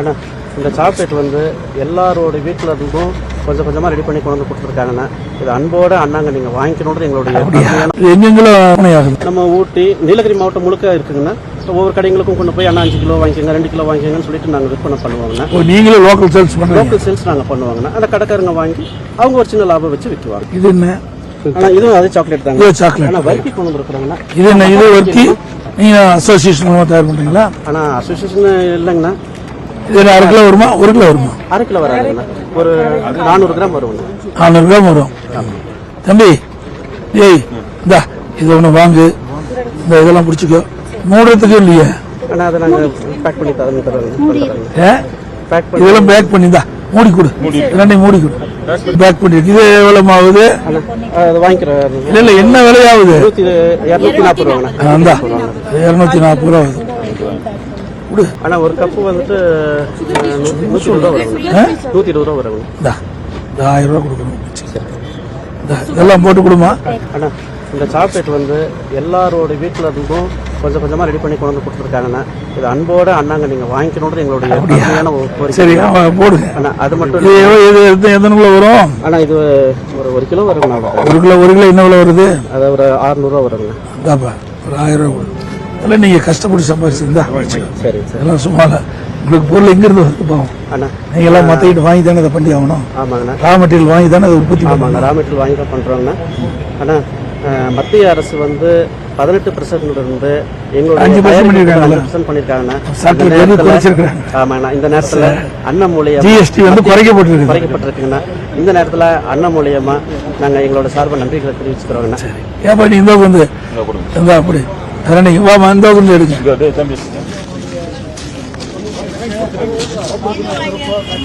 அண்ணா இந்த சாக்லேட் வந்து எல்லாரோட வீட்டில் இருந்தும் கொஞ்சம் கொஞ்சமாக ரெடி பண்ணி கொண்டு வந்து கொடுத்துருக்காங்கண்ணா. இது அன்போட அண்ணாங்க நீங்கள் வாங்கிக்கணுன்றது எங்களுடைய நம்ம ஊட்டி நீலகிரி மாவட்டம் முழுக்க இருக்குங்கண்ணா. ஒவ்வொரு கடைகளுக்கும் கொண்டு போய் அண்ணா 5 கிலோ வாங்கிக்கோங்க 2 கிலோ வாங்கிக்கோங்கன்னு சொல்லிட்டு நாங்கள் விற்பனை பண்ணுவாங்கண்ணா. நீங்களும் லோக்கல் சேல்ஸ் நாங்கள் பண்ணுவாங்கண்ணா. அந்த கடைக்காரங்க வாங்கி அவங்க ஒரு சின்ன லாபம் வச்சு விற்குவாங்க. இது என்ன? ஆனால் இதுவும் அதே சாக்லேட் தாங்க. சாக்லேட் ஆனால் வறுக்கி கொண்டு வந்துருக்குறாங்கண்ணா. இது என்ன? இது வறுக்கி நீங்க அசோசியேஷன் மூலமா தயார் பண்றீங்களா? ஆனால் அசோசியேஷன் இல்லைங்கண்ணா. இது 1/2 கிலோ வருமா? 1 கிலோ வருமா? 1/2 கிலோ வராதுங்கண்ணா. ஒரு 400 கிராம் வரும். 400 கிராம் வரும். தம்பி ஏய் இந்தா இது ஒன்று வாங்கு. இந்த இதெல்லாம் பிடிச்சிக்கோ. மூடுறதுக்கு இல்லையே. ஆனால் அதை நாங்கள் பேக் பண்ணி இதெல்லாம் பேக் பண்ணி தான் மூடி கொடு. ரெண்டையும் மூடி கொடு. பேக் பண்ணி இது எவ்வளவு ஆகுது? வாங்கிக்கிறேன். இல்ல என்ன விலையாகுது? 240 ரூபாங்கண்ணா. 240 ரூபா ஆகுது. ஆனா ஒரு கப்பு வந்துட்டு 120 ரூபா வரும். 120 ரூபா வரும். 1000 ரூபா கொடுக்கணும். இதெல்லாம் போட்டு கொடுமா. ஆனா இந்த சாக்லேட் வந்து எல்லாரோட வீட்டில் இருந்தும் கொஞ்சம் கொஞ்சமாக ரெடி பண்ணி கொண்டு வந்து கொடுத்துருக்காங்கண்ணா. இது அன்போட அண்ணாங்க நீங்கள் வாங்கிக்கணுன்றது எங்களுடைய சரி போடுங்க. அண்ணா அது மட்டும் எத்தனை கிலோ வரும்? ஆனால் இது ஒரு 1 கிலோ வருங்கண்ணா. 1 கிலோ என்ன விலை வருது? அது ஒரு 600 ரூபா வருங்க. ஒரு 1000 ரூபா கொடு. அதெல்லாம் நீங்க கஷ்டப்பட்டு சம்பாதிச்சிருந்தா சரி எல்லாம் சும்மா உங்களுக்கு பொருள் எங்க இருந்து வந்து போகும்? நீங்க எல்லாம் மத்திட்டு வாங்கி தானே அதை பண்ணி ஆகணும். ஆமாங்கண்ணா. ரா மெட்டீரியல் வாங்கி தானே அதை உற்பத்தி ஆமாங்க. ரா மெட்டீரியல் வாங்கி தான் பண்றோங்கண்ணா. ஆனா மத்திய அரசு வந்து 18% இருந்து எங்களுடைய 5% பண்ணிருக்காங்கண்ணா. ஆமாங்கண்ணா. இந்த நேரத்தில் அண்ணன் மூலியமா ஜிஎஸ்டி வந்து குறைக்கப்பட்டிருக்குங்கண்ணா. இந்த நேரத்தில் அண்ணன் மூலியமா நாங்கள் எங்களோட சார்பு நன்றிகளை தெரிவிச்சுக்கிறோங்கண்ணா. ஏப்பா நீ இந்த வந்து அப்படி நீங்க வாமா இந்த வந்து எடுங்க.